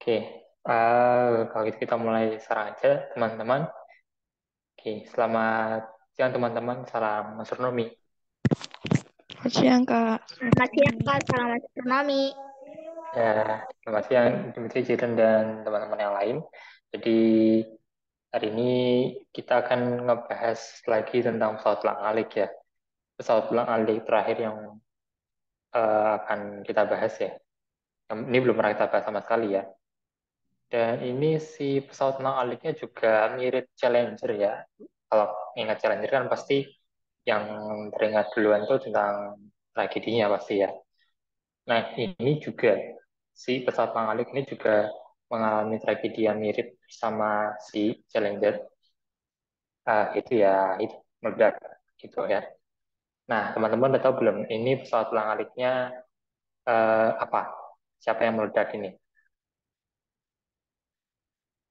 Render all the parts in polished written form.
Oke, kalau gitu kita mulai sekarang aja, teman-teman. Oke, selamat siang teman-teman, salam astronomi. Selamat siang, Kak. Selamat siang, Kak. Salam astronomi. Ya, selamat siang Dimitri, Jiren, dan teman-teman yang lain. Jadi, hari ini kita akan ngebahas lagi tentang pesawat elang-alik ya. Pesawat elang-alik terakhir yang akan kita bahas ya. Ini belum pernah kita bahas sama sekali ya. Dan ini si pesawat elang-aliknya juga mirip Challenger ya. Kalau ingat Challenger kan pasti yang teringat duluan tuh tentang tragedinya pasti ya. Nah ini juga si pesawat elang-alik ini juga mengalami tragedi yang mirip sama si Challenger. Itu ya itu meledak gitu ya. Nah teman-teman udah tahu belum ini pesawat elang-aliknya apa? Siapa yang meledak ini?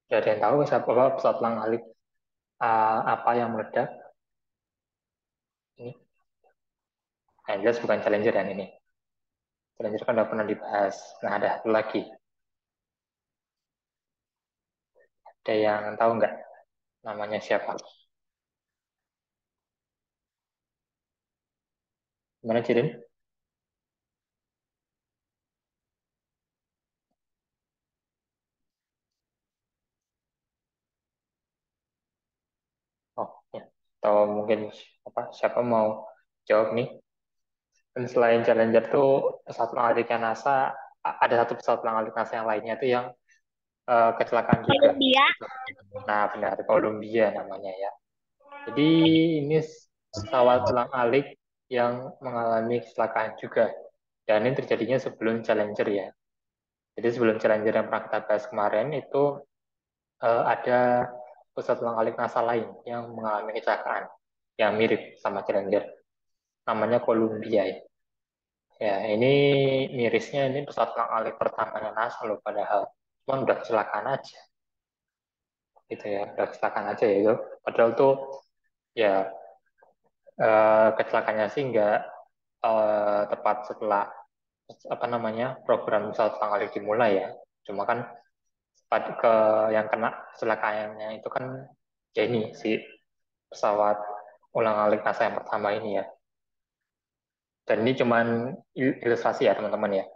Udah ada yang tahu siapa pesawat elang-alik apa yang meledak? Ini yang jelas bukan Challenger yang ini. Challenger kan udah pernah dibahas. Nah, ada satu lagi. Ada yang tahu nggak namanya siapa? Gimana, Cirin? Oh, ya. Atau mungkin siapa mau jawab nih? Dan selain Challenger tuh pesawat pengalitnya NASA, ada satu pesawat pengalik NASA yang lainnya tuh yang kecelakaan juga. Columbia. Gitu. Nah, benar, Columbia namanya ya. Jadi ini pesawat elang-alik yang mengalami kecelakaan juga. Dan ini terjadinya sebelum Challenger ya. Jadi sebelum Challenger yang pernah kita bahas kemarin itu ada pesawat elang-alik NASA lain yang mengalami kecelakaan yang mirip sama Challenger. Namanya Columbia ya. Ya, ini mirisnya ini pesawat elang-alik pertamanya NASA loh padahal. Cuman udah kecelakaan aja. Gitu ya, udah kecelakaan aja ya itu. Padahal tuh ya kecelakaannya sih nggak tepat setelah apa namanya program pesawat elang-alik dimulai ya. Cuma kan ke yang kena kecelakaannya itu kan ya ini si pesawat ulang-alik NASA yang pertama ini ya. Dan ini cuman ilustrasi ya teman-teman ya.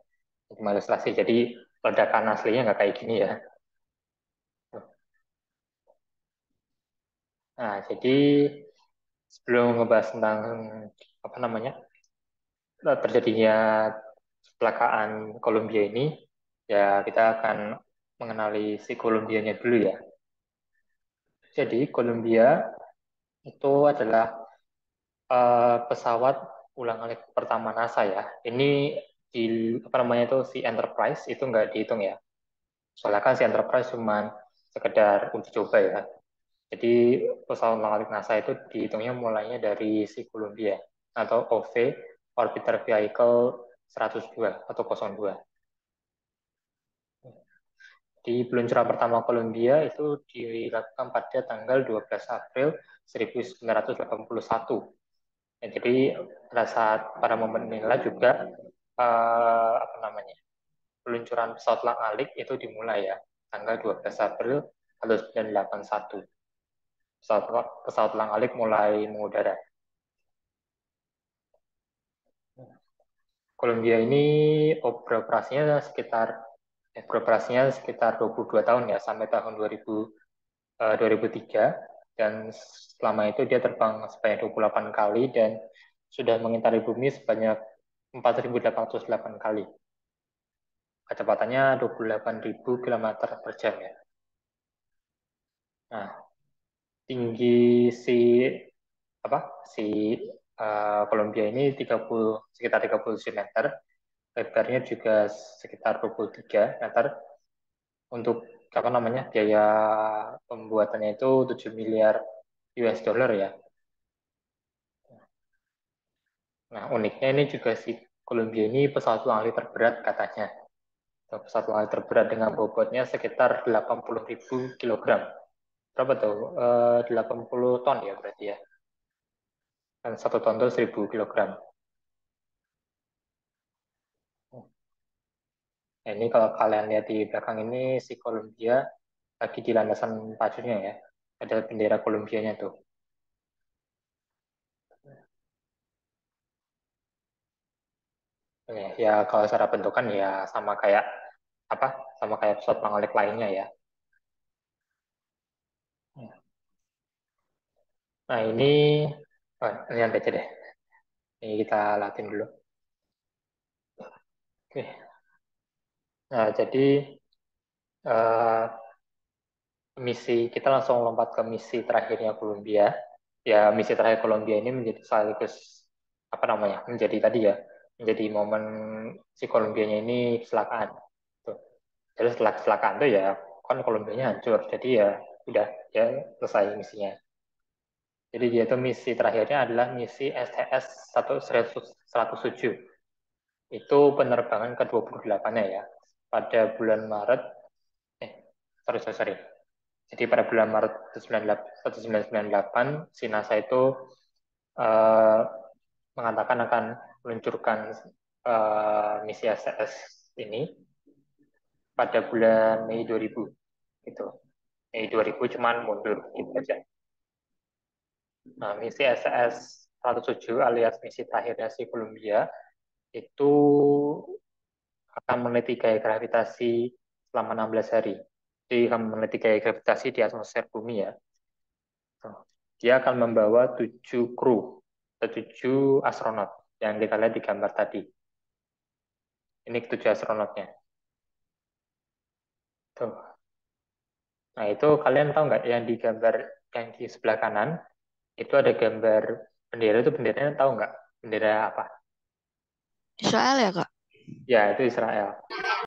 Cuma ilustrasi. Jadi ledakan aslinya nggak kayak gini ya. Nah, jadi sebelum ngebahas tentang apa namanya terjadinya kecelakaan Columbia ini, ya kita akan mengenali si Columbianya dulu ya. Jadi Columbia itu adalah pesawat ulang-alik pertama NASA ya. Ini di apa namanya itu si Enterprise itu nggak dihitung ya. Soalnya kan si Enterprise cuma sekedar uji coba ya. Jadi pesawat ulang-alik NASA itu dihitungnya mulainya dari si Columbia atau OV Orbiter Vehicle 102 atau 02. Di peluncuran pertama Columbia itu dilakukan pada tanggal 12 April 1981. Ya, jadi pada saat pada momen inilah juga apa namanya peluncuran pesawat elang-alik itu dimulai ya tanggal 12 April 1981. Pesawat elang-alik mulai mengudara. Columbia ini beroperasinya sekitar 22 tahun ya sampai tahun 2003 dan selama itu dia terbang sebanyak 28 kali dan sudah mengitari bumi sebanyak 4.808 kali. Kecepatannya 28.000 km per jam ya. Nah, tinggi si apa si Columbia ini sekitar 37 meter, lebarnya juga sekitar 23 meter. Untuk apa namanya biaya pembuatannya itu 7 miliar US dollar ya. Nah, uniknya ini juga si Columbia ini pesawat elang-alik terberat katanya. Pesawat elang-alik terberat dengan bobotnya sekitar 80.000 kilogram. Berapa tuh? 80 ton ya berarti ya. Dan 1 ton itu 1.000 kilogram. Nah, ini kalau kalian lihat di belakang ini si Columbia lagi di landasan pacunya ya. Ada bendera Kolumbianya tuh. Ya, kalau secara bentukan ya sama kayak apa? Sama kayak pesawat panglik lainnya ya. Nah, ini yang aja deh. Ini kita latih dulu. Oke. Nah, jadi eh, misi kita langsung lompat ke misi terakhirnya Columbia. Ya, misi terakhir Columbia ini menjadi sekaligus apa namanya? Menjadi tadi ya, menjadi momen si Columbianya ini kecelakaan. Tuh. Jadi setelah kecelakaan tuh ya kan Columbianya hancur. Jadi ya udah ya selesai misinya. Jadi dia tuh misi terakhirnya adalah misi STS 107. Itu penerbangan ke-28-nya ya. Pada bulan Maret, eh, sorry. Jadi pada bulan Maret 1998, si NASA itu eh, mengatakan akan meluncurkan misi STS ini pada bulan Mei 2000. Gitu. Mei 2000 cuman mundur gitu aja. Nah, misi STS 107 alias misi terakhirnya si Columbia itu akan meneliti gaya gravitasi selama 16 hari. Jadi akan meneliti gaya gravitasi di atmosfer bumi ya. Dia akan membawa 7 kru atau 7 astronot yang kita lihat di gambar tadi. Ini 7 astronotnya. Tuh. Nah itu kalian tahu nggak yang di gambar yang di sebelah kanan itu ada gambar bendera, itu benderanya tahu nggak? Bendera apa? Israel ya, Kak? Ya itu Israel.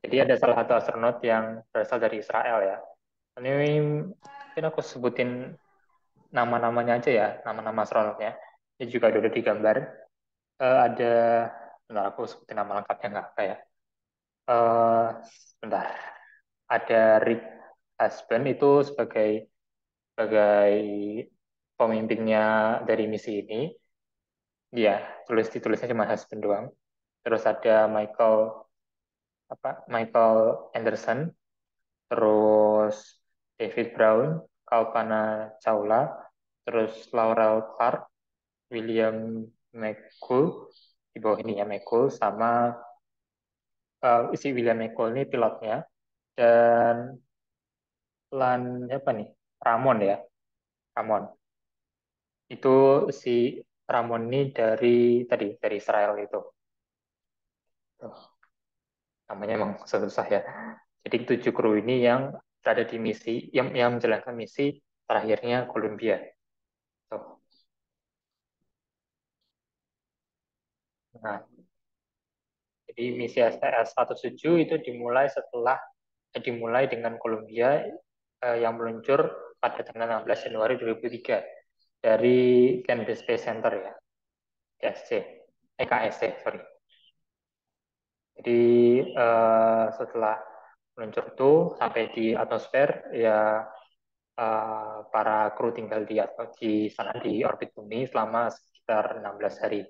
Jadi ada salah satu astronot yang berasal dari Israel ya. Ini mungkin aku sebutin nama-namanya aja ya, nama-nama astronotnya. Ini juga ada di gambar. Ada, bentar aku sebutin nama lengkapnya nggak kayak. Bentar, ada Rick Husband itu sebagai pemimpinnya dari misi ini. Dia ditulisnya cuma Husband doang. Terus ada Michael Anderson, terus David Brown, Kalpana Chawla, terus Laurel Clark, William McCool di bawah ini ya McCool sama si William McCool ini pilotnya dan Lan apa nih Ramon ya Ramon itu si Ramon ini dari Israel itu. Tuh, namanya emang susah ya. Jadi 7 kru ini yang berada di misi yang menjalankan misi terakhirnya Columbia. Tuh. Nah, jadi misi STS 107 itu dimulai dengan Columbia yang meluncur pada tanggal 16 Januari 2003 dari Kennedy Space Center ya, KSC, KSC, sorry. Jadi setelah meluncur itu sampai di atmosfer ya para kru tinggal di sana di orbit bumi selama sekitar 16 hari.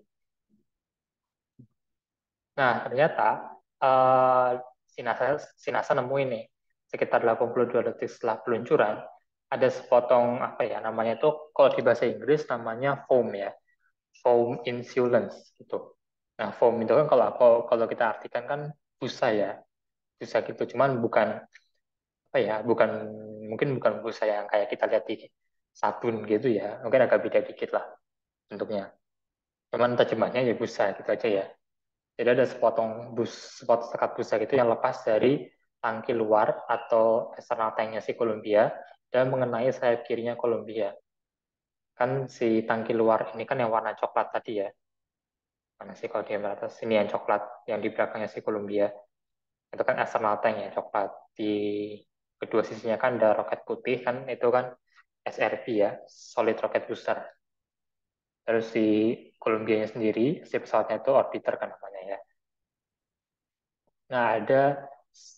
Nah, ternyata uh, si NASA nemu ini sekitar 82 detik setelah peluncuran ada sepotong apa ya namanya itu kalau di bahasa Inggris namanya foam ya, foam insulence gitu. Nah, foam itu kan kalau kita artikan kan busa ya, busa gitu. Cuman bukan apa ya, mungkin bukan busa yang kayak kita lihat di sabun gitu ya. Mungkin agak beda dikit lah bentuknya. Cuman terjemahnya ya busa gitu aja ya. Jadi ada sepot sekat busa gitu yang lepas dari tangki luar atau eksternal tanknya si Columbia dan mengenai sayap kirinya Columbia. Kan si tangki luar ini kan yang warna coklat tadi ya. Mana sih kalau di atas ini yang coklat yang di belakangnya si Columbia. Itu kan eksternal tank ya coklat. Di kedua sisinya kan ada roket putih kan itu kan SRB ya, Solid Rocket Booster. Terus si Columbia-nya sendiri, si pesawatnya itu orbiter kan namanya ya. Nah, ada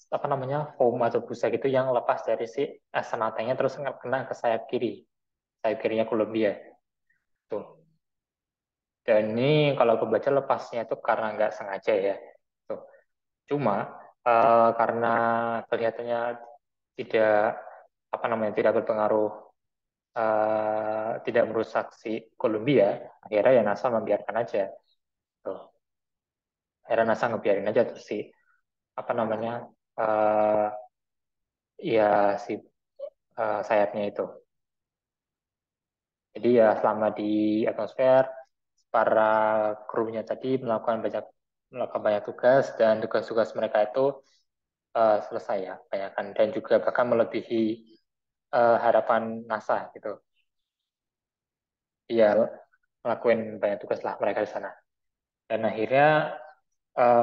apa namanya foam atau busa gitu yang lepas dari si Asanatanya terus kena ke sayap kirinya Columbia tuh. Dan ini kalau kebaca lepasnya itu karena nggak sengaja ya. Tuh. Cuma karena kelihatannya tidak tidak berpengaruh, tidak merusak si Columbia, akhirnya ya NASA membiarkan aja. Tuh. Akhirnya NASA ngebiarin aja tuh si apa namanya eh, ya si sayapnya itu. Jadi ya selama di atmosfer, para krunya tadi melakukan banyak tugas, dan tugas-tugas mereka itu selesai ya, banyak kan, dan juga bahkan melebihi harapan NASA gitu. Iya, ngelakuin banyak tugas lah mereka di sana. Dan akhirnya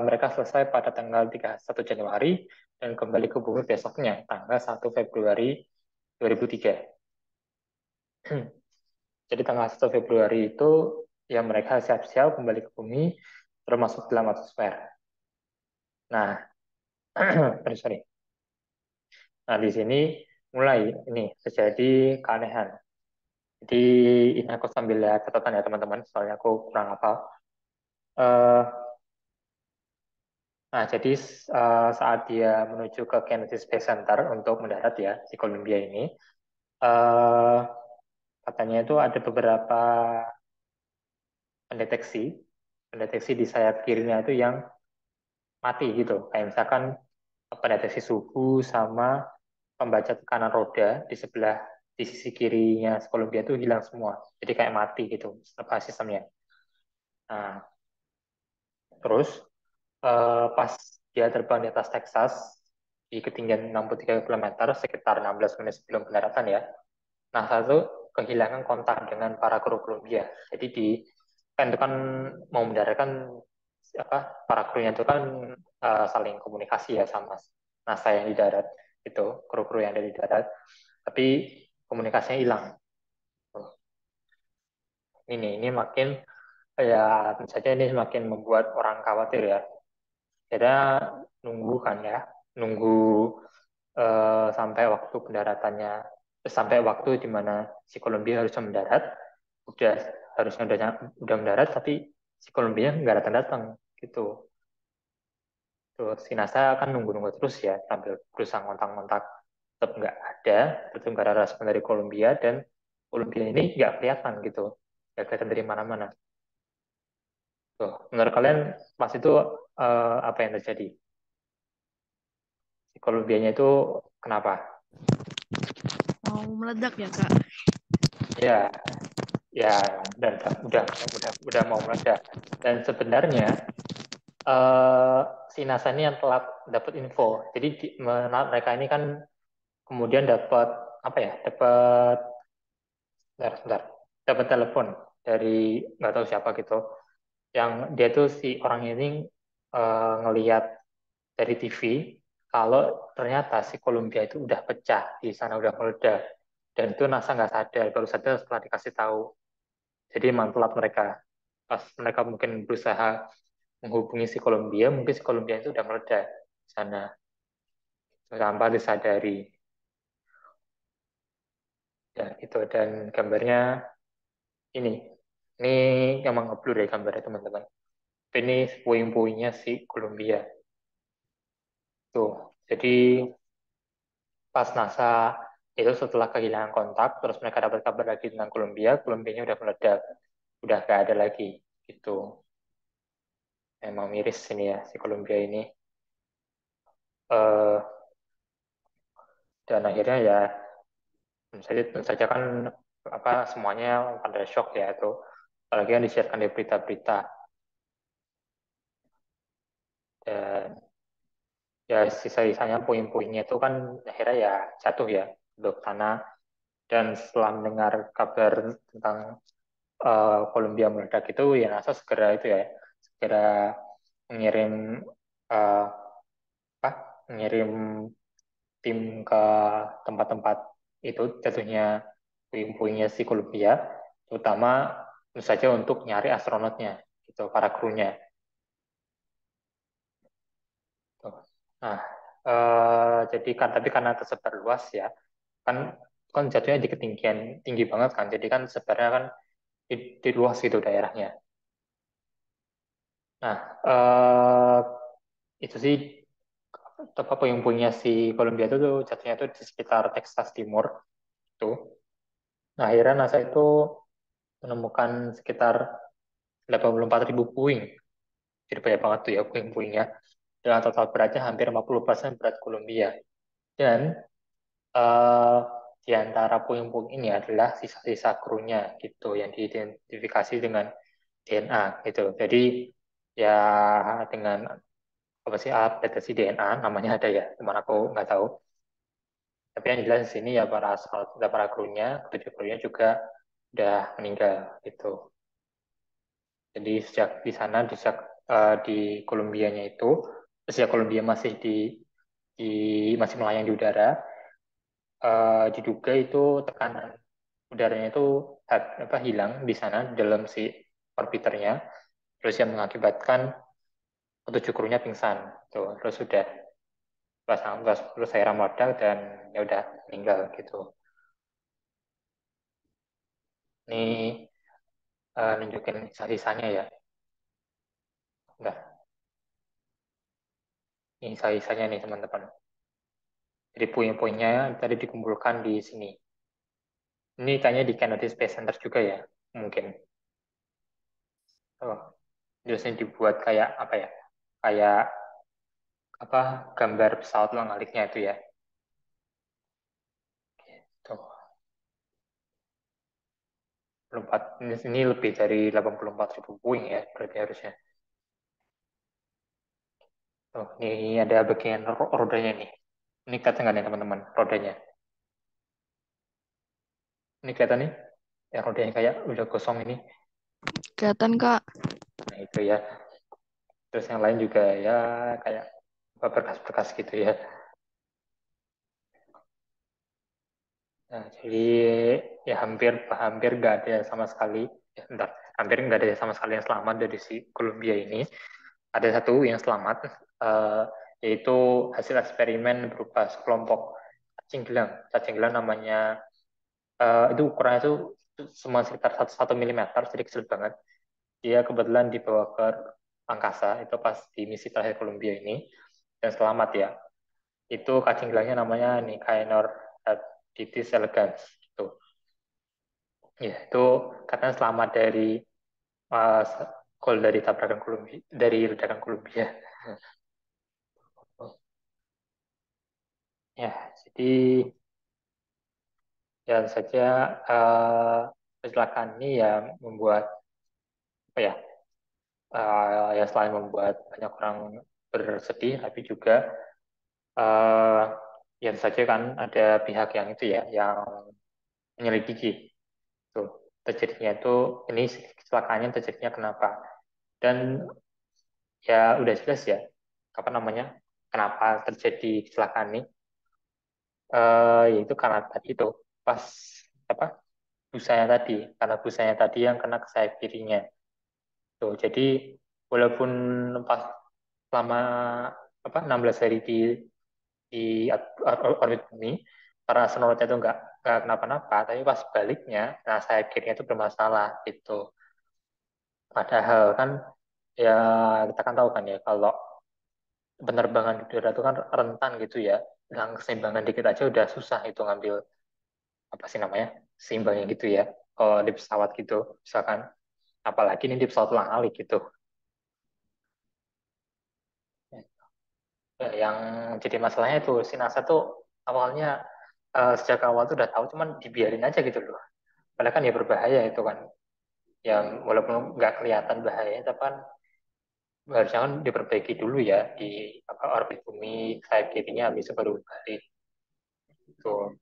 mereka selesai pada tanggal 31 Januari dan kembali ke bumi besoknya, tanggal 1 Februari 2003. Jadi tanggal 1 Februari itu ya mereka siap-siap kembali ke bumi, termasuk dalam atmosfer. Nah, sorry. Nah, di sini mulai ini terjadi keanehan. Jadi ini aku sambil lihat catatan ya teman-teman, soalnya aku kurang hafal. Eh, nah, jadi saat dia menuju ke Kennedy Space Center untuk mendarat ya, si Columbia ini, eh, katanya itu ada beberapa pendeteksi, pendeteksi di sayap kirinya itu yang mati gitu. Kayak misalkan pendeteksi suhu sama pembaca tekanan roda di sebelah di sisi kirinya Columbia itu hilang semua. Jadi kayak mati gitu apa sistemnya. Nah, terus pas dia terbang di atas Texas di ketinggian 63 km sekitar 16 menit sebelum pendaratan ya. Nah, satu kehilangan kontak dengan para kru Columbia. Jadi di kan itu kan mau mendaratkan apa para krunya itu kan saling komunikasi ya sama NASA yang di darat itu, kru-kru yang ada di darat. Tapi komunikasinya hilang. Ini makin ya tentu saja ini semakin membuat orang khawatir ya. Kita nunggu kan ya, nunggu sampai waktu pendaratannya, sampai waktu di mana si Columbia harusnya mendarat, udah harusnya udah mendarat, tapi si Columbia nggak datang-datang gitu. Terus si NASA kan nunggu-nunggu terus ya, sambil berusaha ngontak-ngontak, tetap nggak ada, tetap nggak ada respon dari Columbia, dan Columbia ini nggak kelihatan gitu, nggak kelihatan dari mana-mana. Tuh, menurut kalian pas itu apa yang terjadi? Si Columbianya itu kenapa? Mau meledak ya, Kak? Ya, ya, dan udah mau meledak. Dan sebenarnya eh, si NASA ini yang telat dapat info. Jadi mereka ini kan kemudian dapat apa ya? Sebentar, dapat telepon dari nggak tahu siapa gitu. Yang dia tuh si orang ini ngelihat dari TV kalau ternyata si Columbia itu udah pecah di sana, udah meledak. Dan itu NASA nggak sadar, baru sadar setelah dikasih tahu. Jadi emang telat mereka. Pas mereka mungkin berusaha menghubungi si Columbia, mungkin si Columbia itu udah meledak di sana tanpa disadari. Ya, gitu. Dan gambarnya ini. Ini emang ngeblur ya gambarnya teman-teman. Ini puing-puingnya si Columbia. Tuh. Jadi pas NASA itu setelah kehilangan kontak, terus mereka dapat kabar lagi tentang Columbia, Columbianya udah meledak, udah gak ada lagi gitu. Emang miris ini ya si Columbia ini. Eh, dan akhirnya ya tentu saja kan apa semuanya pada shock ya itu, apalagi yang disiarkan di berita-berita, dan ya sisa-sisanya puing-puingnya itu kan akhirnya ya jatuh ya ke tanah. Dan setelah mendengar kabar tentang Columbia meledak itu, ya NASA segera itu ya segera mengirim uh, apa mengirim tim ke tempat-tempat itu jatuhnya puing-puingnya si Columbia, terutama tentu saja untuk nyari astronotnya gitu, para krunya gitu. Nah, jadi kan tapi karena tersebar luas ya, kan kan jatuhnya di ketinggian tinggi banget kan, jadi kan sebenarnya kan di luas gitu daerahnya. Nah, itu sih apa puing-puingnya si Columbia itu tuh jatuhnya tuh di sekitar Texas Timur tuh. Nah, akhirnya NASA itu menemukan sekitar 84.000 puing. Jadi banyak banget tuh ya puing-puingnya. Dengan total beratnya hampir 50% berat Columbia. Dan eh, di antara puing-puing ini adalah sisa-sisa krunya gitu yang diidentifikasi dengan DNA gitu. Jadi ya dengan apa sih alat deteksi DNA namanya ada ya, cuman aku nggak tahu. Tapi yang jelas di sini ya para krunya, ketujuh krunya juga udah meninggal gitu. Jadi sejak di sana di Kolumbianya itu, sejak Kolombia masih di masih melayang di udara, diduga itu tekanan udaranya itu hilang di sana di dalam si orbiternya, terus yang mengakibatkan ketujuh krunya pingsan, tuh terus sudah terus saya meledak dan ya udah meninggal gitu. Ini nunjukin sisa-sisanya ya. Nah, ini sisa-sisanya nih teman-teman. Jadi puing-puingnya tadi dikumpulkan di sini. Ini kayaknya di Kennedy Space Center juga ya, mungkin. Oh, biasanya dibuat kayak apa ya? Kayak apa gambar pesawat ulang-aliknya itu ya. Tuh, 84, ini lebih dari 84.000 puing ya, berarti harusnya. Tuh, ini ada bagian rodanya nih. Ini kelihatan nggak nih teman-teman, rodanya? Ini kelihatan nih, yang rodanya kayak udah gosong ini. Kelihatan, Kak. Nah, itu ya. Terus yang lain juga ya kayak berkas-berkas gitu ya. Nah, jadi ya hampir hampir nggak ada sama sekali, ya bentar, hampir nggak ada sama sekali yang selamat dari si Columbia ini. Ada satu yang selamat, eh, yaitu hasil eksperimen berupa sekelompok cacing gelang namanya, itu ukurannya itu cuma sekitar 1 mm, jadi kecil banget. Dia kebetulan dibawa ke angkasa itu pas di misi terakhir Columbia ini dan selamat ya. Itu cacing gelangnya namanya Nicanor Herbititis elegans gitu. Ya, itu katanya selamat dari uh, gol dari tabrakan Columbia, dari ledakan Columbia. Ya, jadi ya saja kecelakaan ini ya membuat apa ya, ya selain membuat banyak orang bersedih, tapi juga uh, ya saja kan ada pihak yang itu ya, yang menyelidiki tuh terjadinya itu ini kecelakaannya terjadinya kenapa dan ya udah jelas ya apa namanya kenapa terjadi kecelakaan ini, yaitu karena tadi itu pas apa busanya tadi karena busanya tadi yang kena ke sayap kirinya tuh jadi walaupun pas selama 16 hari di orbit bumi para astronotnya itu nggak kenapa-napa tapi pas baliknya nah sayap kirinya itu bermasalah gitu. Padahal kan ya kita kan tahu kan ya kalau penerbangan di udara itu kan rentan gitu ya. Hilang keseimbangan dikit aja udah susah itu ngambil apa sih namanya seimbangnya gitu ya. Kalau di pesawat gitu misalkan, apalagi ini di pesawat ulang-alik gitu. Ya, yang jadi masalahnya itu si NASA tuh awalnya sejak awal tuh udah tahu cuman dibiarin aja gitu loh. Padahal kan ya berbahaya itu kan. Ya walaupun nggak kelihatan bahayanya tapi kan harusnya kan diperbaiki dulu ya di orbit bumi sayap kirinya habis itu baru balik. Tuh.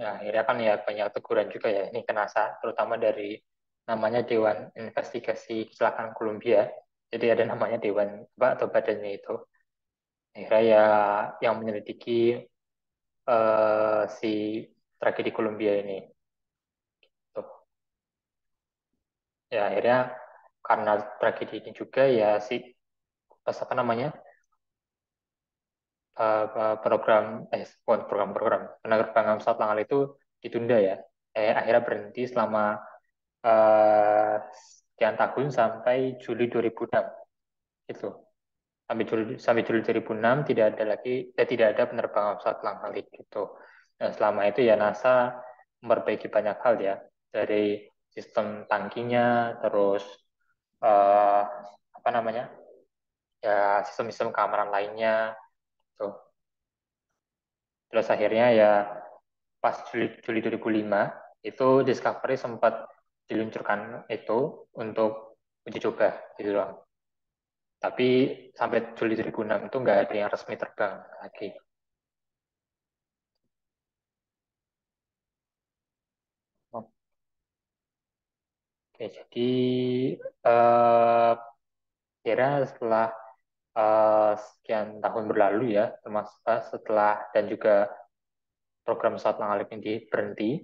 Ya, akhirnya kan ya banyak teguran juga ya ini ke NASA, terutama dari namanya Dewan Investigasi Kecelakaan Columbia. Jadi ada namanya Dewan apa atau badannya itu. Akhirnya ya yang menyelidiki si tragedi Columbia ini. Tuh. Ya akhirnya karena tragedi ini juga ya si pas apa namanya program bukan program penerbangan pesawat Langal itu ditunda ya. Akhirnya berhenti selama sekian tahun sampai Juli 2006 itu. sampai Juli 2006 tidak ada penerbangan pesawat elang-alik gitu. Nah, selama itu ya NASA memperbaiki banyak hal ya, dari sistem tangkinya, terus eh, apa namanya, ya sistem-sistem keamanan lainnya tuh. Terus akhirnya ya pas Juli 2005 itu Discovery sempat diluncurkan itu untuk uji coba gitu loh. Tapi sampai Juli 2006 itu nggak ada yang resmi terbang lagi. Oke, jadi eh kira setelah sekian tahun berlalu ya, termasuk setelah dan juga program pesawat Langalip ini berhenti,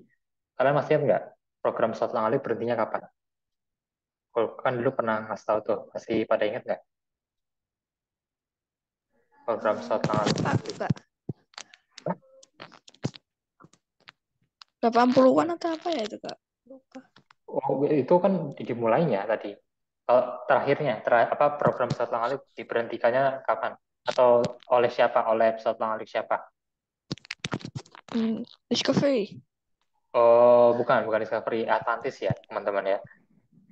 kalian masih ingat nggak program pesawat Langalip berhentinya kapan? Kalau kan dulu pernah ngasih tahu tuh, masih pada ingat nggak program pesawat Langalip Lupa aku, berhenti? Kak. 80-an atau apa ya itu, Kak? Lupa. Oh, itu kan dimulainya tadi. Kalau apa program pesawat Langalip diberhentikannya kapan? Atau oleh siapa? Oleh pesawat Langalip siapa? Discovery. Oh, bukan Discovery, Atlantis ya, teman-teman ya.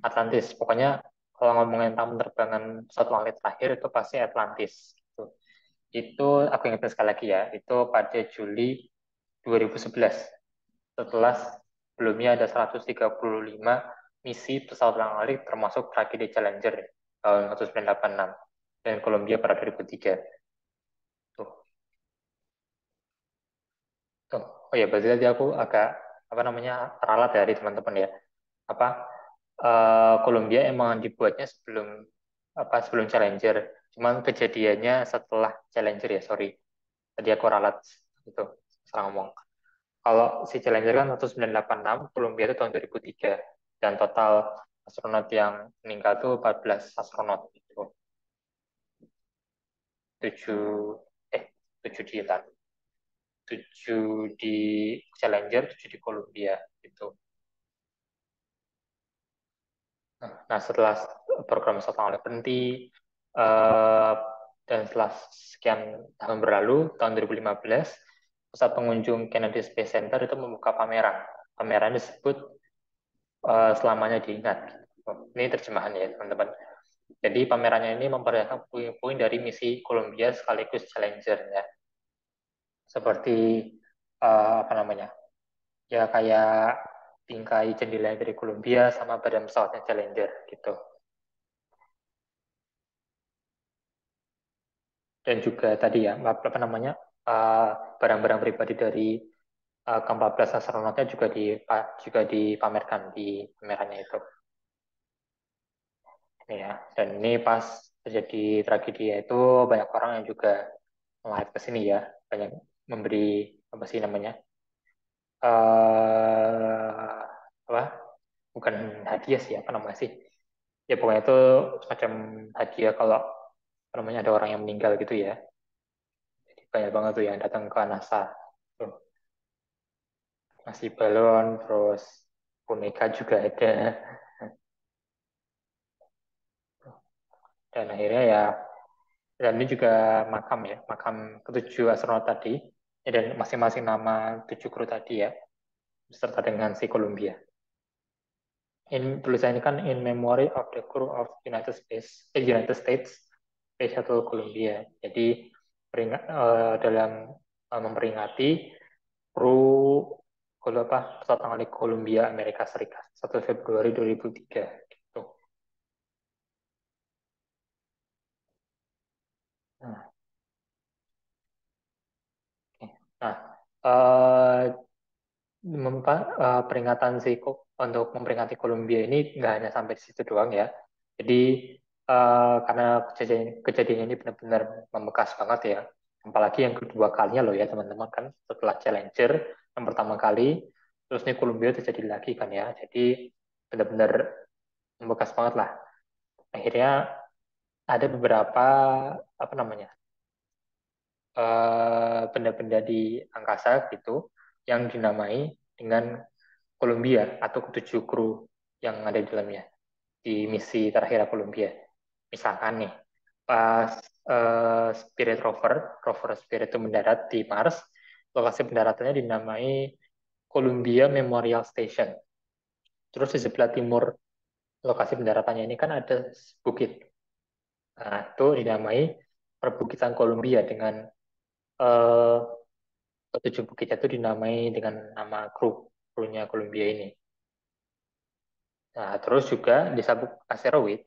Atlantis. Pokoknya kalau ngomongin tentang penerbangan pesawat langit terakhir itu pasti Atlantis. Gitu. Itu aku ingatkan sekali lagi ya, itu pada Juli 2011. Setelah sebelumnya ada 135 misi pesawat langit termasuk tragedi Challenger tahun 1986 dan Columbia pada 2003. Tuh. Tuh. Oh ya, berarti tadi aku agak apa namanya ralat dari teman-teman ya. Apa Columbia emang dibuatnya sebelum Challenger. Cuman kejadiannya setelah Challenger ya, sorry. Tadi aku ralat itu salah ngomong. Kalau si Challenger kan 1986, Columbia itu tahun 2003 dan total astronot yang meninggal tuh 14 astronot itu. 7 eh 7 di Lan. 7 di Challenger, 7 di Columbia gitu. Nah, setelah program wisata oleh berhenti, eh, dan setelah sekian tahun berlalu, tahun 2015, pusat pengunjung Kennedy Space Center itu membuka pameran. Pameran disebut selamanya diingat. Ini terjemahan ya, teman-teman. Jadi pamerannya ini memperlihatkan puing-puing dari misi Columbia sekaligus Challenger ya. Seperti apa namanya? Ya kayak bingkai jendela dari Columbia sama badan pesawatnya Challenger gitu. Dan juga tadi ya apa namanya barang-barang pribadi dari ke-14 astronotnya juga dipamerkan di pamerannya itu ya. Dan ini pas terjadi tragedi itu banyak orang yang juga melihat ke sini ya, banyak memberi apa sih namanya apa bukan hadiah sih, apa namanya sih, ya pokoknya itu semacam hadiah kalau apa namanya ada orang yang meninggal gitu ya. Jadi banyak banget tuh yang datang ke NASA tuh, ngasih balon, terus boneka juga ada. Dan akhirnya ya, dan ini juga makam ketujuh astronot tadi, ya, dan masing-masing nama 7 kru tadi ya, beserta dengan si Columbia. Tulisannya kan in memory of the crew of United States Space Shuttle Columbia. Jadi dalam memperingati kru kalau apa pesawat angkatan Columbia Amerika Serikat 1 Februari 2003 gitu. Nah, okay. Nah, uh, peringatan untuk memperingati Columbia ini nggak hanya sampai di situ doang ya. Jadi karena kejadian ini benar-benar membekas banget ya. Apalagi yang kedua kalinya loh ya teman-teman, kan setelah Challenger yang pertama kali, terus nih Columbia terjadi lagi kan ya. Jadi benar-benar membekas banget lah. Akhirnya ada beberapa apa namanya benda-benda di angkasa gitu yang dinamai dengan Columbia atau ketujuh kru yang ada di dalamnya di misi terakhir Columbia. Misalkan nih, pas Spirit rover Spirit itu mendarat di Mars. Lokasi pendaratannya dinamai Columbia Memorial Station. Terus di sebelah timur lokasi pendaratannya ini kan ada bukit. Nah, itu dinamai Perbukitan Columbia dengan eh, ketujuh bukitnya itu dinamai dengan nama krunya Columbia ini. Nah, terus juga di sabuk asteroid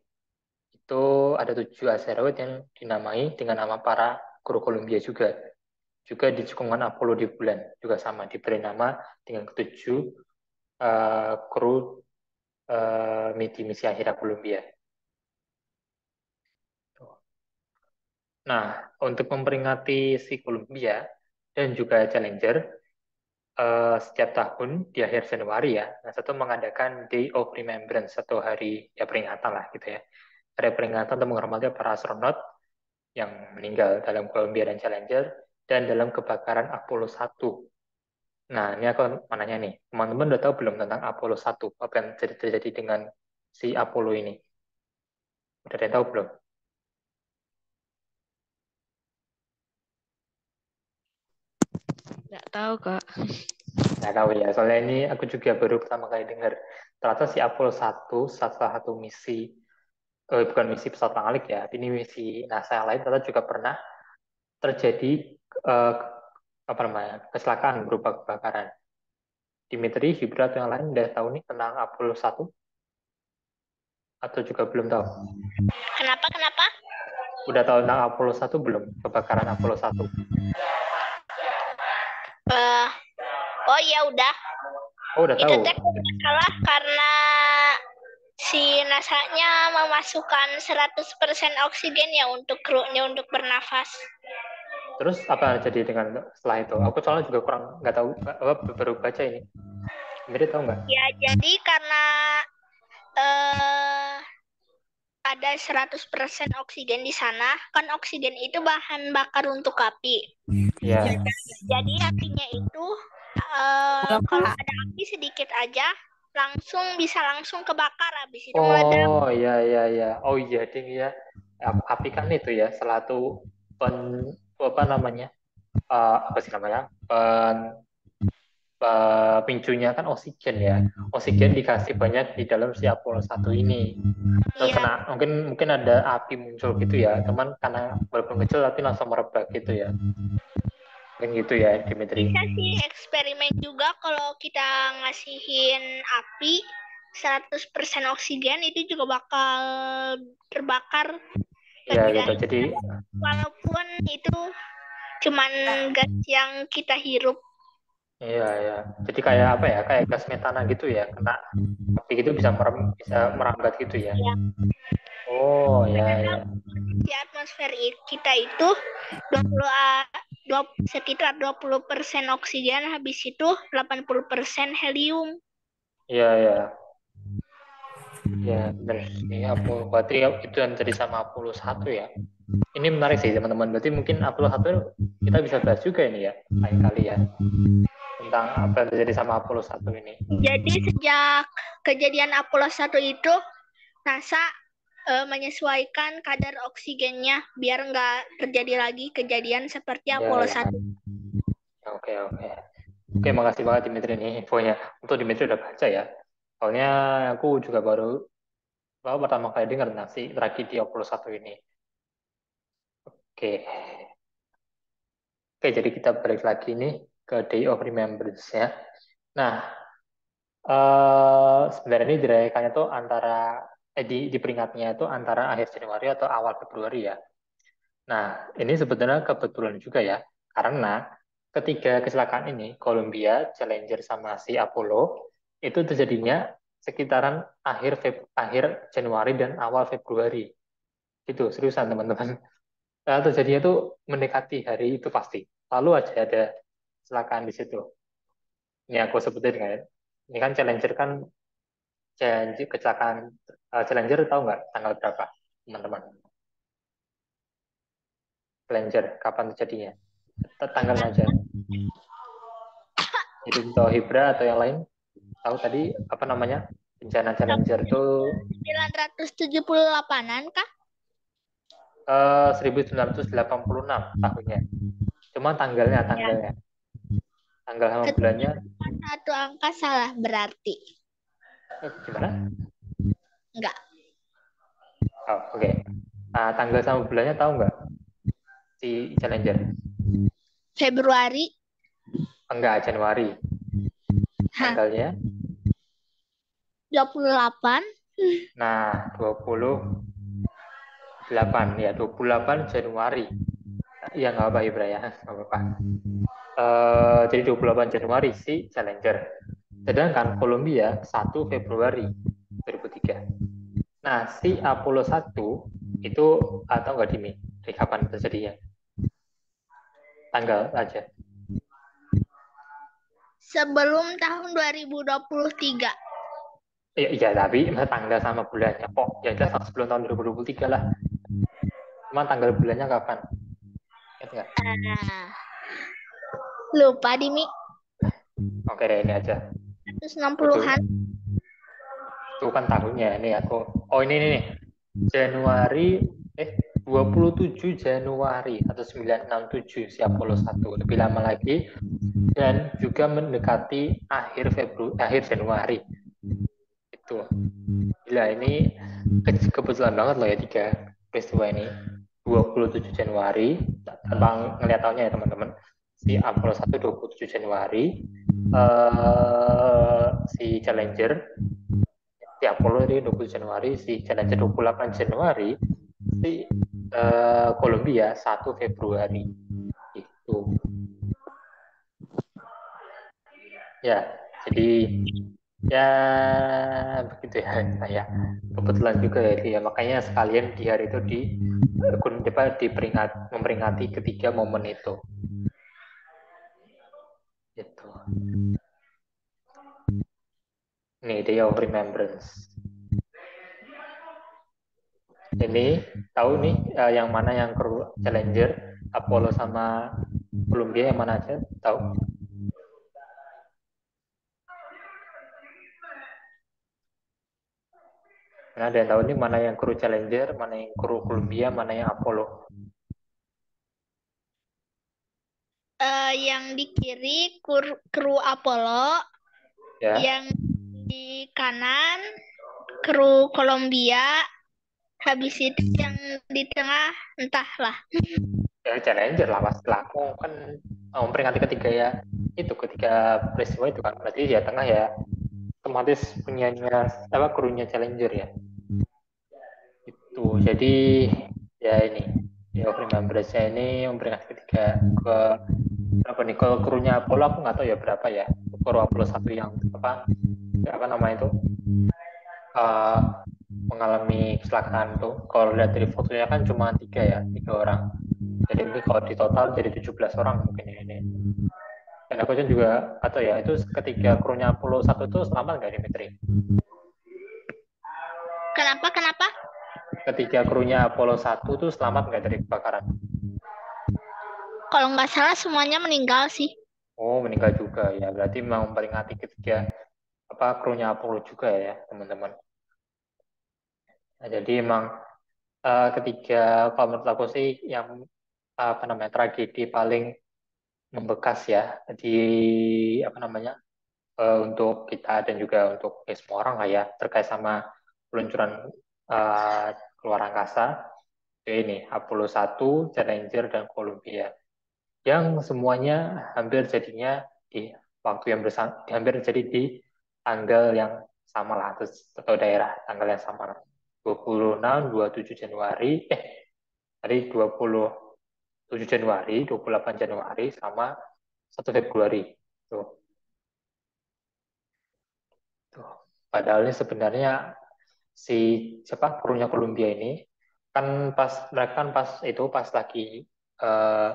itu ada 7 asteroid yang dinamai dengan nama para kru Columbia juga. Juga di cekungan Apollo di bulan juga sama diberi nama dengan ketujuh kru misi akhir Columbia. Nah, untuk memperingati si Columbia dan juga Challenger, setiap tahun di akhir Januari ya, NASA itu mengadakan Day of Remembrance atau hari ya peringatan lah gitu ya. Hari peringatan untuk menghormati para astronot yang meninggal dalam Columbia dan Challenger dan dalam kebakaran Apollo 1. Nah, ini aku mau nanya nih, teman-teman udah tahu belum tentang Apollo 1? Apa yang terjadi dengan si Apollo ini? Udah ada yang tahu belum? Nggak tahu, Kak. Nggak tahu ya, soalnya ini aku juga baru pertama kali dengar. Ternyata si Apollo 1, salah satu misi, bukan misi pesawat pengalik ya, ini misi NASA yang lain, ternyata juga pernah terjadi eh, apa namanya kecelakaan berupa kebakaran. Dimitri, Hibra, atau yang lain udah tahu nih tentang Apollo 1? Atau juga belum tahu? Kenapa? Kenapa? Udah tahu tentang Apollo 1 belum? Kebakaran Apollo 1. Eh, oh ya udah. Oh, udah Itu tahu. teh salah karena si NASA-nya memasukkan 100% oksigen ya untuk krunya untuk bernafas. Terus apa yang terjadi dengan setelah itu? Aku soalnya juga kurang nggak tahu, baru baca ini. Dimitri tahu nggak? Ya, jadi karena eh ada 100% oksigen di sana, kan oksigen itu bahan bakar untuk api. Ya. Jadi apinya itu kalau ada api sedikit aja bisa langsung kebakar, habis itu meledak. Oh, ya, ya, ya. Oh iya, ding ya. Api kan itu ya, salah satu apa namanya? Apa sih namanya? Picunya kan oksigen ya. Oksigen dikasih banyak di dalam si Apollo 1 ini. Terus Iya, mungkin ada api muncul gitu ya. Cuman karena walaupun kecil tapi langsung merebak gitu ya. Mungkin gitu ya, Dimitri. bisa sih eksperimen juga kalau kita ngasihin api 100% oksigen itu juga bakal terbakar Ya lebih gitu. dahsyat Jadi walaupun itu cuman gas yang kita hirup. iya ya. Jadi kayak apa ya? Kayak gas metana gitu ya. Kena api gitu bisa merambat gitu ya. Ya, Oh ya ya. di atmosfer kita itu 20, sekitar 20% oksigen, habis itu 80% helium. Iya ya. Ya benar sih. Berarti itu yang jadi sama Apollo 1 ya. Ini menarik sih teman-teman. Berarti mungkin Apollo 1 kita bisa bahas juga ini ya. Lain kali ya. Tentang apa yang terjadi sama Apollo 1 ini. Jadi sejak kejadian Apollo 1 itu, NASA menyesuaikan kadar oksigennya biar nggak terjadi lagi kejadian seperti Ya Apollo ya. 1. Oke oke. Oke, makasih banget Dimitri nih infonya. Untuk Dimitri udah baca ya. Soalnya aku juga baru pertama kali dengar tentang si tragedi Apollo 1 ini. Oke. Oke, jadi kita balik lagi nih ke Day of Remembrance ya. Nah, sebenarnya ini dirayakannya tuh diperingatnya itu antara akhir Januari atau awal Februari ya. Nah, ini sebetulnya kebetulan juga ya, karena ketiga kecelakaan ini, Columbia, Challenger, sama si Apollo, itu terjadinya sekitaran akhir Januari dan awal Februari. Itu seriusan teman-teman. Nah, terjadinya tuh mendekati hari itu pasti. Lalu aja ada kecelakaan di situ. Ini aku sebutin kan. Ini kan Challenger kan janji kecelakaan Challenger tahu nggak tanggal berapa, teman-teman? Challenger kapan terjadinya? Tanggalnya aja. Jadi atau Hibra atau yang lain tahu tadi apa namanya bencana Challenger itu 978-an kah? 1986 tahunnya. Cuma tanggal sama bulannya Ketika satu angka salah berarti. gimana? Enggak. Oh, oke. Tanggal sama bulannya tahu nggak si Challenger? Februari. Enggak, Januari. Hah, Tanggalnya? 28. Nah, 28 ya, 28 Januari. Ya nggak apa Ibra ya, nggak apa-apa. Jadi 28 Januari si Challenger. Sedangkan Columbia 1 Februari 2003. Nah, si Apollo 1 itu atau nggak Dimi? Dari kapan terjadinya? Tanggal aja. Sebelum tahun 2023. Iya, tapi tanggal sama bulannya kok. Ya jelas sebelum tahun 2023 lah. Cuma tanggal bulannya kapan? Ingat nggak? Lupa Dimi. Oke deh, ini aja. 160-an. Itu kan tahunnya. Ini aku. Oh, ini nih. Januari 27 Januari 1967 si Apollo 1. Lebih lama lagi dan juga mendekati akhir Januari. Itu. Gila, ini kebetulan banget loh ya tiga peristiwa ini. 27 Januari, tanpa ngeliat tahunnya ya teman-teman. Si Apollo 1 27 Januari, si Challenger, si Apollo ini 20 Januari, si Challenger 28 Januari, si Columbia 1 Februari. Itu. Ya, jadi ya begitu ya saya kebetulan juga ya dia makanya sekalian di hari itu memperingati ketiga momen itu gitu. Ini Day of Remembrance ini tahu nih yang mana yang kru Challenger, Apollo sama Columbia yang mana aja tahu? Nah, ada yang tahu nih mana yang kru Challenger, mana yang kru Columbia, mana yang Apollo? Yang di kiri kru Apollo, Ya. yang di kanan kru Columbia, habis itu yang di tengah entahlah. Ya Challenger lah pasti lah. Oh, kan memperingati ketiga peristiwa itu kan berarti ya tengah ya otomatis punyanya krunya Challenger ya itu. Jadi ya ini ya Remembrance ini memperingati ketiga ke berapa nih kalau krunya Apollo aku nggak tahu ya berapa ya kru Apollo 1 yang apa namanya itu uh, mengalami kecelakaan tuh kalau lihat dari fotonya kan cuma tiga orang. Jadi ini kalau di total jadi 17 orang mungkin ini. Dan aku juga atau ya itu ketika krunya Apollo 1 itu selamat nggak Dimitri? Kenapa? Ketika krunya Apollo 1 itu selamat nggak dari kebakaran? Kalau nggak salah semuanya meninggal sih. Oh, meninggal juga ya. Berarti mau memperingati ketiga krunya Apollo juga ya, teman-teman. Nah, jadi emang ketiga kalau menurut aku sih yang tragedi paling membekas ya di untuk kita dan juga untuk semua orang lah ya terkait sama peluncuran uh, keluar angkasa ini Apollo 1, Challenger dan Columbia yang semuanya hampir jadinya di waktu yang hampir jadi di tanggal yang sama lah atau daerah tanggal yang sama 26 27 Januari tadi 27 Januari 28 Januari sama 1 Februari tuh. Tuh. Padahal ini sebenarnya si krunya Columbia ini kan mereka kan pas lagi eh,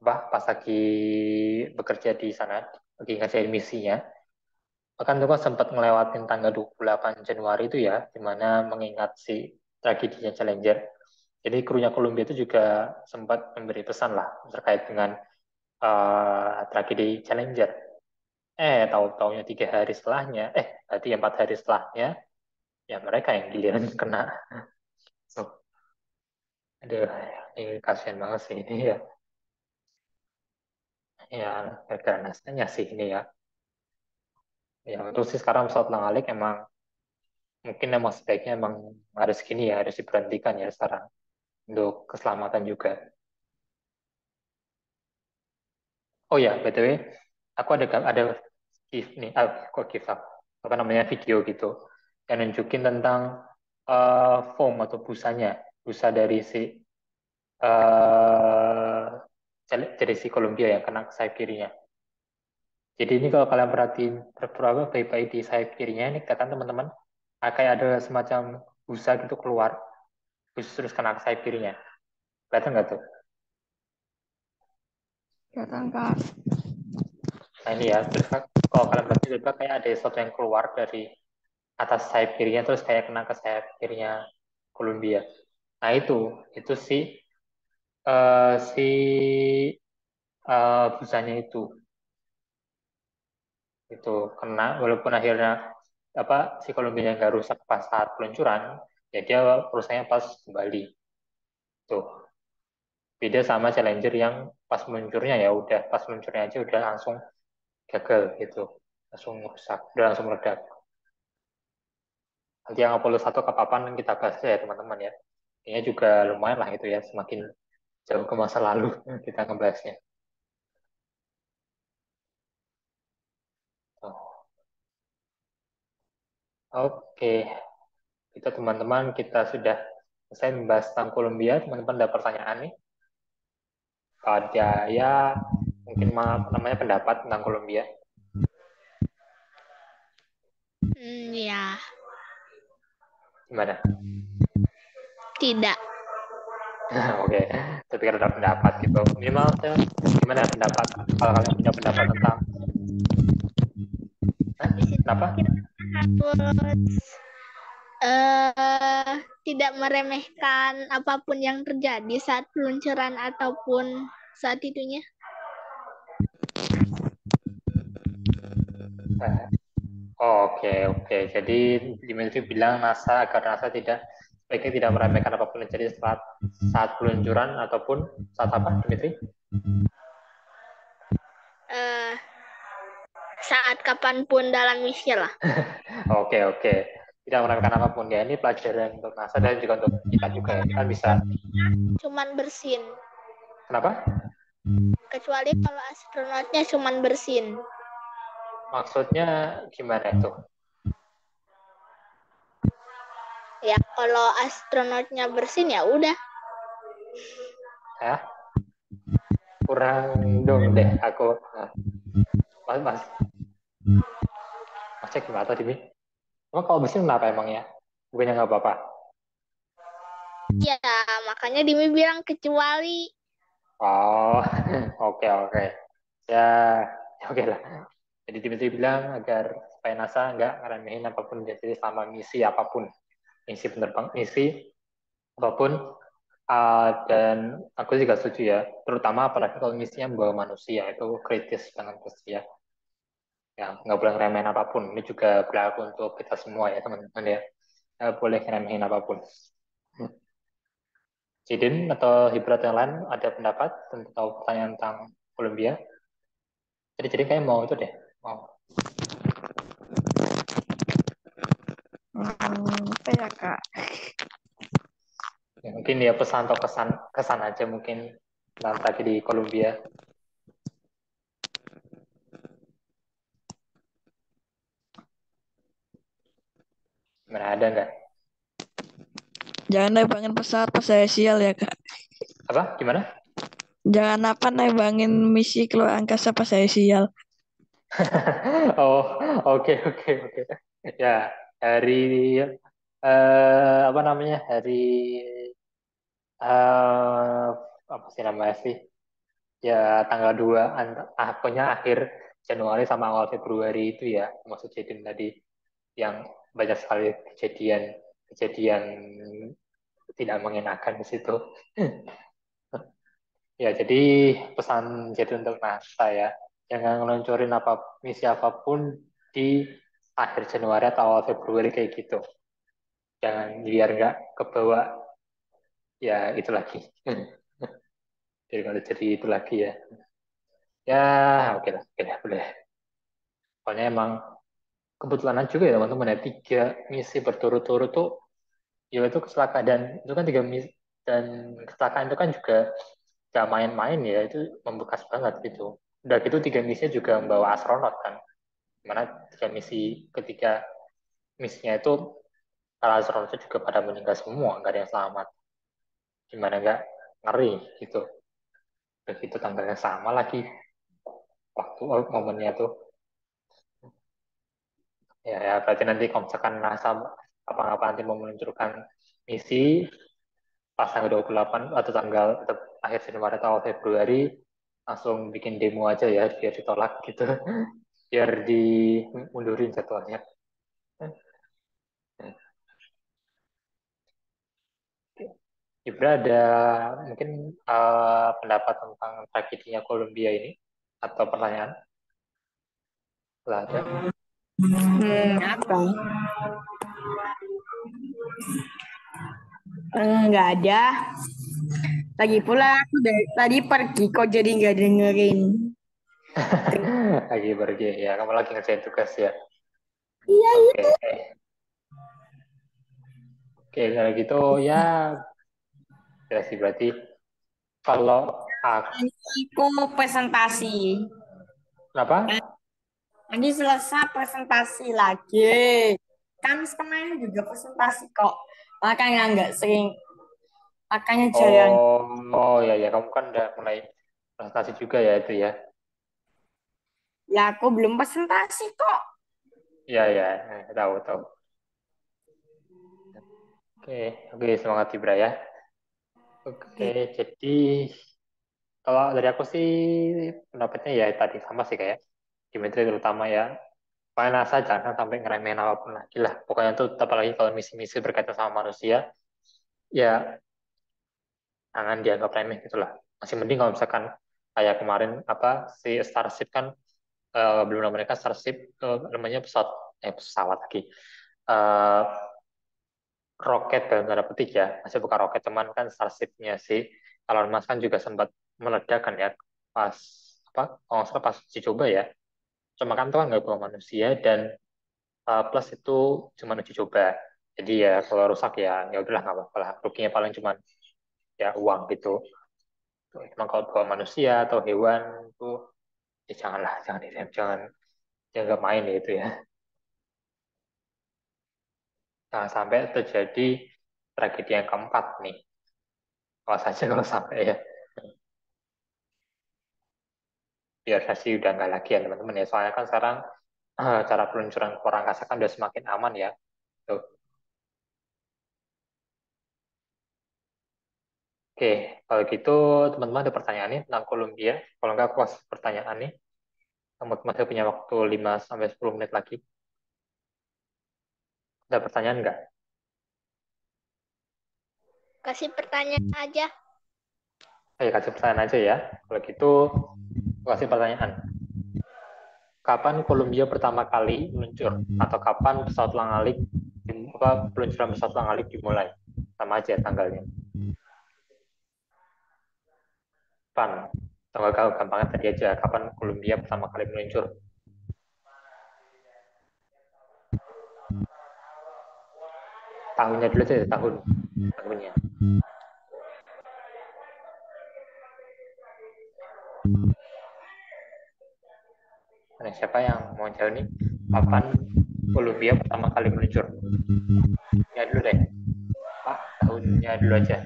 pas lagi bekerja di sana lagi ngerjain misinya bahkan tuh kan sempat ngelewatin tanggal 28 Januari itu ya dimana mengingat si tragedinya Challenger. Jadi krunya Columbia itu juga sempat memberi pesan lah terkait dengan tragedi Challenger. Tahu-taunya 3 hari setelahnya, berarti 4 hari setelahnya, ya mereka yang giliran kena. So, Aduh, ini kasihan banget sih ini ya. Ya, gara-gara nasanya sih ini ya. Ya, untuk sih sekarang pesawat Langalik emang mungkin emang sebaiknya emang harus gini ya, harus diberhentikan ya sekarang untuk keselamatan juga. Oh ya, BTW, aku ada GIF nih, kok GIF apa namanya video gitu yang nunjukin tentang foam atau busanya, busa dari si dari si Columbia yang kena ke sayap kirinya. Jadi ini kalau kalian perhatiin berapa baik-baik di sayap kirinya ini kelihatan teman-teman, kayak ada semacam busa gitu keluar, terus kena ke sayap kirinya. Kelihatan nggak tuh? Kelihatan Kak. Nah ini ya, terus kalau kalian perhatiin juga kayak ada sesuatu yang keluar dari atas sayap kirinya terus kayak kena ke sayap kirinya Columbia. Nah itu si busanya itu kena walaupun akhirnya apa si Columbia nggak rusak pas saat peluncuran, ya dia rusaknya pas kembali. Tuh beda sama Challenger yang pas meluncurnya ya udah pas meluncurnya aja udah langsung gagal gitu, langsung rusak, udah langsung meledak. Nanti yang Apollo 1 kapan kita bahas ya teman-teman ya. Kayaknya juga lumayan lah itu ya, semakin jauh ke masa lalu kita ngebahasnya. Oh, oke, kita teman-teman kita sudah selesai membahas tentang Kolombia. Teman-teman ada pertanyaan nih? Ada ya mungkin apa namanya pendapat tentang Kolombia? Ya, Gimana? tidak. Oke, tapi kan ada pendapat gitu. Minimal saya gimana pendapat? Kalau kalian punya pendapat tentang, Di situ kenapa? kita harus tidak meremehkan apapun yang terjadi saat peluncuran ataupun saat itunya. Oke. Jadi Dimitri bilang agar NASA sebaiknya tidak meremehkan apapun yang terjadi saat peluncuran ataupun saat apa, Dimitri? Eh, saat kapanpun dalam misi lah. Oke. Tidak meremehkan apapun ya. Ini pelajaran untuk NASA dan juga untuk kita juga ya. Kita bisa. Cuman bersin. Kenapa? Kecuali kalau astronotnya cuman bersin. Maksudnya gimana itu? Ya kalau astronotnya bersin ya udah. Ya, kurang dong deh aku. Mas cek gimana tadi nih? Emang kalau bersin kenapa emangnya? Bukannya nggak apa-apa? Ya makanya Dimi bilang kecuali. Oh, oke. Ya, oke lah. Jadi Dimitri bilang agar supaya NASA nggak ngeremehin apapun jadi selama misi apapun, misi apapun. Dan aku juga setuju ya, terutama apalagi kalau misinya membawa manusia itu kritis banget pasti ya. Ya, nggak boleh ngeremehin apapun. Ini juga berlaku untuk kita semua ya teman-teman ya. Nggak boleh ngeremehin apapun. Jidin atau Hibrat yang lain ada pendapat tentang pertanyaan tentang Kolombia? Jadi kayak mau itu deh, mau. Apa ya Kak? Ya, mungkin ya pesan atau kesan kesan aja mungkin tentang tadi di Kolombia. Gimana ada nggak? Jangan nebangin pesawat pas saya sial ya Kak. Apa? Gimana? Jangan apa nebangin misi keluar angkasa pas saya sial. Oh, oke. Ya, hari apa namanya? Hari eh apa sih namanya sih? Ya tanggal 2 pokoknya akhir Januari sama awal Februari itu ya, maksud Jadin tadi yang banyak sekali kejadian tidak mengenakan di situ. Ya, jadi pesan jadi untuk NASA ya, jangan ngeluncurin misi apapun di akhir Januari atau awal Februari kayak gitu. Jangan biar nggak kebawa ya itu lagi. Jadi kalau jadi itu lagi ya. Ya, oke lah, boleh. Soalnya emang kebetulan juga ya teman-teman ya, 3 misi berturut-turut tuh, ya itu kecelakaan, dan itu kan 3 misi, dan kecelakaan itu kan juga gak main-main ya, itu membekas banget gitu. Udah gitu 3 misinya juga membawa astronot kan, mana 3 misi, ketika misinya itu para astronotnya juga pada meninggal semua, nggak ada yang selamat. Gimana nggak ngeri gitu. Begitu tanggalnya sama lagi, waktu momennya tuh. Ya, berarti nanti kalau misalkan NASA apa-apa nanti mau meluncurkan misi pas tanggal 28 atau tanggal akhir Januari atau awal Februari, langsung bikin demo aja ya biar ditolak gitu. Biar dimundurin jadwalnya. Ibra ada mungkin pendapat tentang tragedinya Columbia ini atau pertanyaan? Lah ada. Apa? Nggak ada. Lagi pula aku dari tadi pergi kok jadi nggak dengerin. Lagi pergi ya, kamu lagi ngerjain tugas ya. Iya, Oke, iya. oke, kalau gitu ya, ya sih berarti kalau aku, Aku presentasi. kenapa? Nanti selesai presentasi lagi. Kan kemarin juga presentasi kok. Makanya nggak sering. Makanya jarang. Oh ya ya, kamu kan udah mulai presentasi juga ya itu ya. Ya aku belum presentasi kok. Ya ya, tahu tahu. Oke, oke, semangat Ibra ya. Oke, Oke. jadi kalau dari aku sih pendapatnya ya tadi sama sih kayak Dimitri, terutama ya. Pokoknya NASA jangan sampai ngeremehin apapun lagi lah. Pokoknya tuh apalagi kalau misi-misi berkaitan sama manusia, ya jangan dianggap remeh gitu lah. Masih mending kalau misalkan kayak kemarin apa si Starship kan, belum namanya kan Starship, namanya pesawat lagi. Eh, Roket dalam tanda petik ya, masih bukan roket, teman kan Starship-nya si Elon Musk kan juga sempat meledak kan ya, pas apa kalau nggak salah pas uji coba ya. Cuma kan tuh kan nggak bawa manusia, dan plus itu cuma uji coba. Jadi ya kalau rusak ya ya udahlah, nggak apa-apa lah. Ruginya paling cuma ya uang gitu. Emang kalau bawa manusia atau hewan tuh ya janganlah, jangan jangan jangan nggak main ya itu ya. Jangan sampai terjadi tragedi yang keempat nih. Awas saja kalau sampai ya. Biar sih udah nggak lagi ya teman-teman ya. Soalnya kan sekarang cara peluncuran ke luar angkasa kan udah semakin aman ya. Tuh. Oke, kalau gitu teman-teman ada pertanyaan nih tentang Kolombia. Kalau nggak aku kasih pertanyaan nih. Kamu masih punya waktu 5 sampai 10 menit lagi. Ada pertanyaan nggak? Kasih pertanyaan aja. Ayo kasih pertanyaan aja ya. Kalau gitu, aku kasih pertanyaan. Kapan Kolombia pertama kali meluncur? Atau kapan pesawat langalik, peluncuran pesawat langalik dimulai? Sama aja tanggalnya. Kapan? Tanggal gampangnya tadi aja. Kapan Kolombia pertama kali meluncur? Tahunnya dulu aja, tahunnya. Nah, siapa yang mau jawab nih? Kapan Kolombia pertama kali meluncur? Ya dulu deh. Pak, tahunnya dulu aja.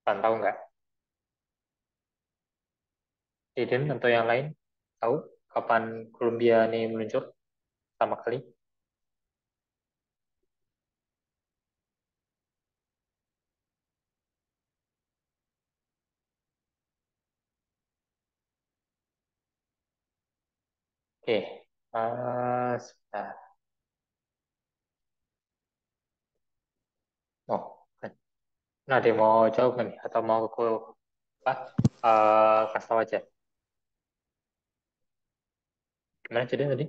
Kan tahu nggak? Iden atau yang lain? Tahu kapan Kolombia nih meluncur pertama kali? Oke, sebentar. Oh, kan. Nah, dia mau jawab nggak nih? Atau mau aku apa? Kasih tahu aja. Gimana jadi tadi?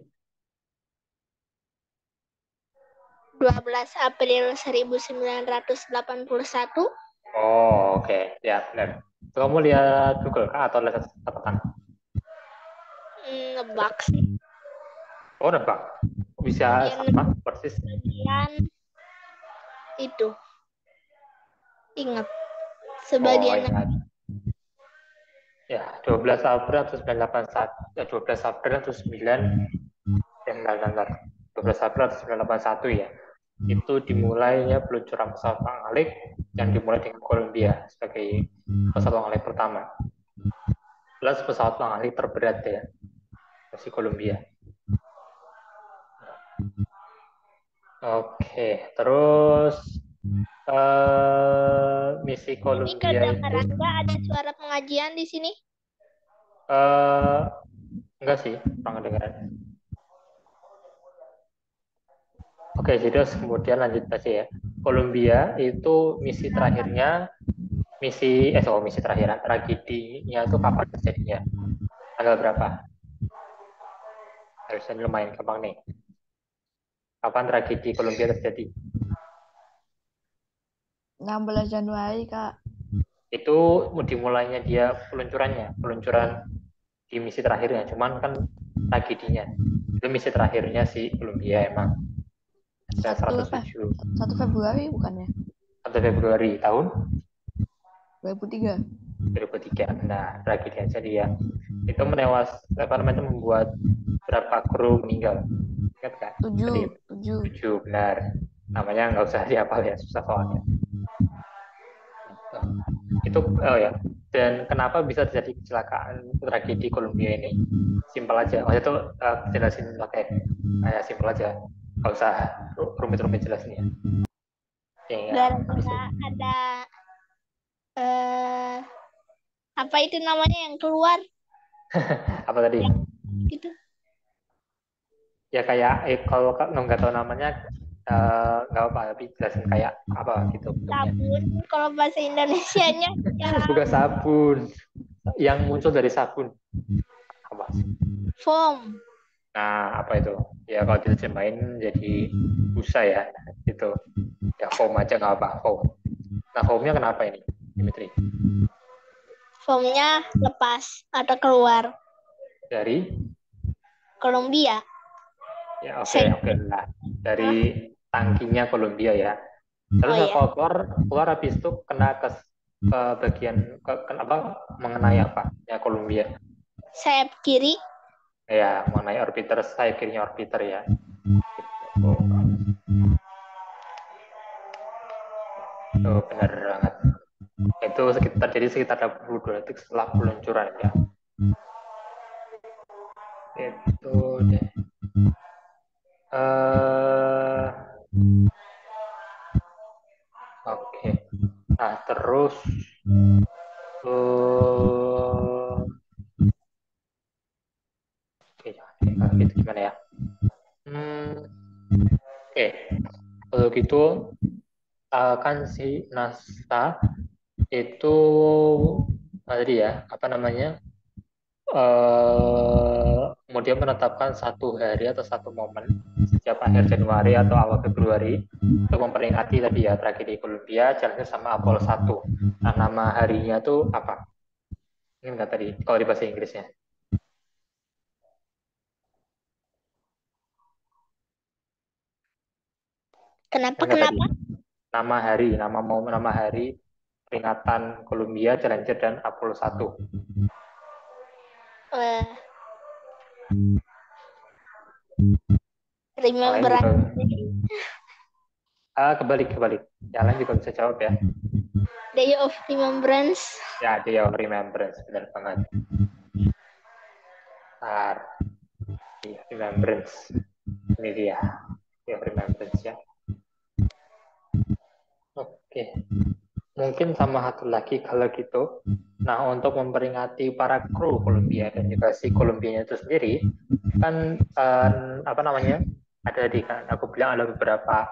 12 April 1981. Oh, oke. Ya, benar. Kamu lihat Google kah atau lihat catatan? Nebak sih. Oh, nebak. Bisa Ya, sama persis. sebagian itu. Ingat. Oh, Sebagian ingat. Ya, 12 April 1981. Ya, 12 April 12 April 1981 ya. Itu dimulainya peluncuran pesawat pengalik yang dimulai dengan Columbia sebagai pesawat pengalik pertama. Plus pesawat pengalik terberat ya, versi Columbia. Oke, terus misi ini Columbia kedengaran itu nggak ada suara pengajian di sini? enggak sih, kurang kedengaran. Oke, jadi terus kemudian lanjut aja ya. Columbia itu misi terakhirnya, misi terakhir, tragedinya itu kapan terjadinya? Tanggal berapa? Harusnya lumayan gampang nih. Kapan tragedi Columbia terjadi? 16 Januari, Kak. Itu dimulainya dia peluncuran di misi terakhirnya, cuman kan tragedinya. Itu misi terakhirnya si Columbia emang. Dan 107. 1 Februari bukannya? 1 Februari tahun 2003. 2003. Nah, tragedi aja dia. Itu membuat berapa kru meninggal. Ingat kan? 7. 7, benar. Namanya nggak usah dihafal ya, susah soalnya. Itu ya. Dan kenapa bisa terjadi kecelakaan tragedi Columbia ini? Simpel aja. Waktu itu jelasin pakai kayak simpel aja. Nggak usah rumit-rumit jelasinnya. Ya, Gara-gara ada apa itu namanya yang keluar apa tadi? gitu. Ya kayak kalau nggak tahu namanya nggak apa, tapi jelasin kayak apa gitu bentuknya. Sabun kalau bahasa Indonesianya Bukan sabun, yang muncul dari sabun. Apa? foam. Nah, apa itu? Ya kalau diterjemahin jadi busa ya, gitu. Ya foam aja nggak apa, foam. Nah, foamnya kenapa ini, Dimitri? Foamnya lepas atau keluar. Dari? Columbia. Ya oke lah. Dari tangkinya Columbia ya. Terus Oh, iya. kalau keluar habis itu kena ke bagian kenapa mengenai apa ya Columbia? Sayap kiri. Ya mengenai orbiter, sayap kirinya orbiter ya. Itu benar banget. Itu sekitar 22 detik setelah peluncuran ya. Itu deh. Oke. Nah terus itu gimana ya? Oke. Kalau gitu kan si NASA itu tadi ya apa namanya kemudian menetapkan satu hari atau satu momen setiap akhir Januari atau awal Februari untuk memperingati tadi ya tragedi Columbia jalannya sama Apollo 1. Nah, nama harinya tuh apa? Ini enggak tadi kalau di bahasa Inggrisnya. Kenapa? Tadi? Nama hari peringatan Columbia, Challenger dan Apollo 1. Remembrance. Kebalik. Yang lain juga bisa jawab ya. Day of Remembrance. Ya, Day of Remembrance, benar banget. Day of Remembrance. Ini dia, Day of Remembrance ya. Oke. Mungkin sama satu lagi kalau gitu. Nah, untuk memperingati para kru Columbia dan juga si Columbianya itu sendiri, kan apa namanya? Ada di kan aku bilang ada beberapa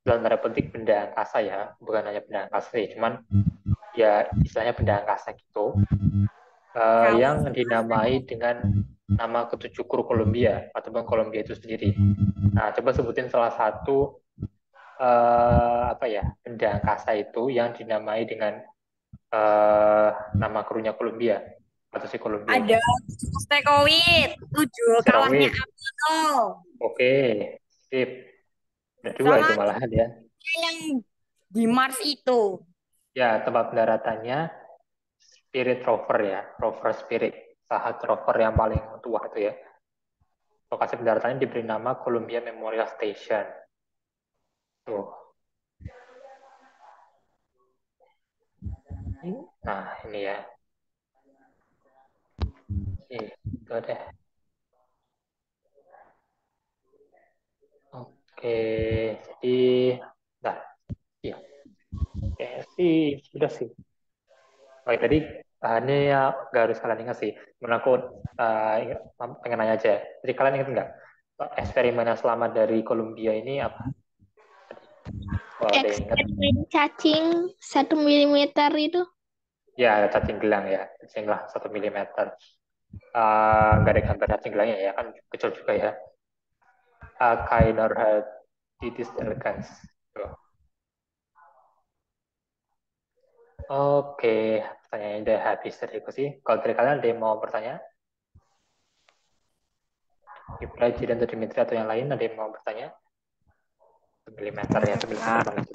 dalam tanda petik benda angkasa ya, bukan hanya benda angkasa sih, cuman ya istilahnya benda angkasa gitu yang dinamai dengan nama ketujuh kru Kolombia ataupun Kolombia itu sendiri. Nah, coba sebutin salah satu benda angkasa itu yang dinamai dengan nama krunya Kolombia atau si Kolombia ini. Ada asteroid, 7 kawannya Asteroid. Apollo. Oke, sip. Ada dua itu Sama malahan ya. yang di Mars itu. Ya, tempat pendaratannya Spirit Rover ya, Rover Spirit, salah satu rover yang paling tua itu ya. Lokasi pendaratannya diberi nama Columbia Memorial Station. Tuh. Nah, ini ya. Itu deh. Oke, jadi, nah, iya. Oke, sih, sudah sih. Oke, tadi ini ya nggak harus kalian ingat sih. Menurut aku pengen nanya aja. Jadi kalian ingat nggak eksperimen yang selamat dari Columbia ini apa? Oh, ada yang ingat? Eksperimen cacing 1 mm itu. Ya, cacing gelang ya, cacing gelang 1 mm. Nggak ada gambar cacing gelangnya ya, kan kecil juga ya. Caenorhabditis elegans. Tuh. Oke, pertanyaannya udah habis dari aku sih. Kalau dari kalian ada yang mau bertanya? Ibra, Jidan, atau Dimitri atau yang lain ada yang mau bertanya? 1 mm ya, 1 mm banget.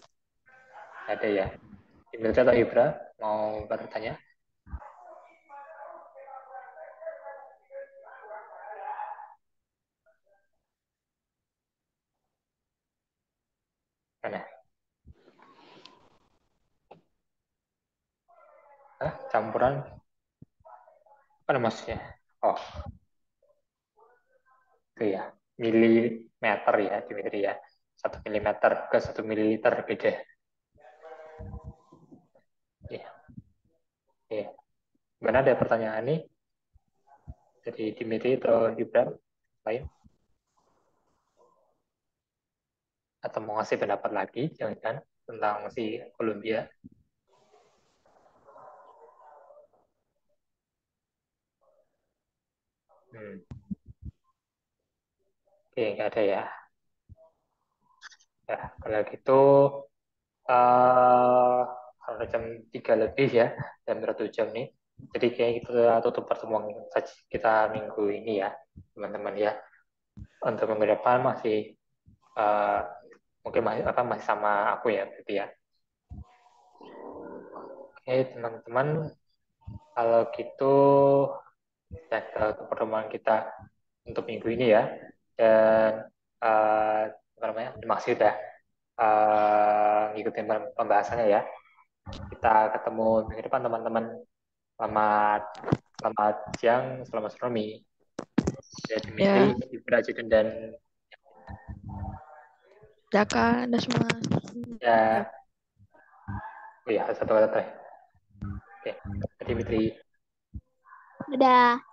Ada ya. Dimitri atau Ibra mau bertanya? Mana? Campuran? Apa maksudnya? Oh, itu ya. Milimeter ya, Dimitri ya. 1 mm ke 1 ml beda. Iya. Iya. Mana ada pertanyaan nih dari Dimitri atau Ibra lain? Atau mau ngasih pendapat lagi, jangan-jangan tentang si Columbia? Oke, nggak ada ya. Ya, kalau gitu kalau jam 3 lebih ya, jam 1 jam nih. Jadi kayak kita tutup pertemuan kita minggu ini ya, teman-teman ya. Untuk minggu depan masih mungkin masih sama aku ya, berarti ya. Oke, teman-teman, kalau gitu ya pertemuan kita untuk minggu ini ya. Dan apa namanya? Terima kasih udah ngikutin pembahasannya ya. Kita ketemu minggu depan teman-teman. Selamat selamat siang, selamat Romi. Ya, Dimitri, Ya, Ibra, Jiden, dan Jaka, ada semua. ya, oh ya satu kata terakhir. Oke, Dimitri. Dadah.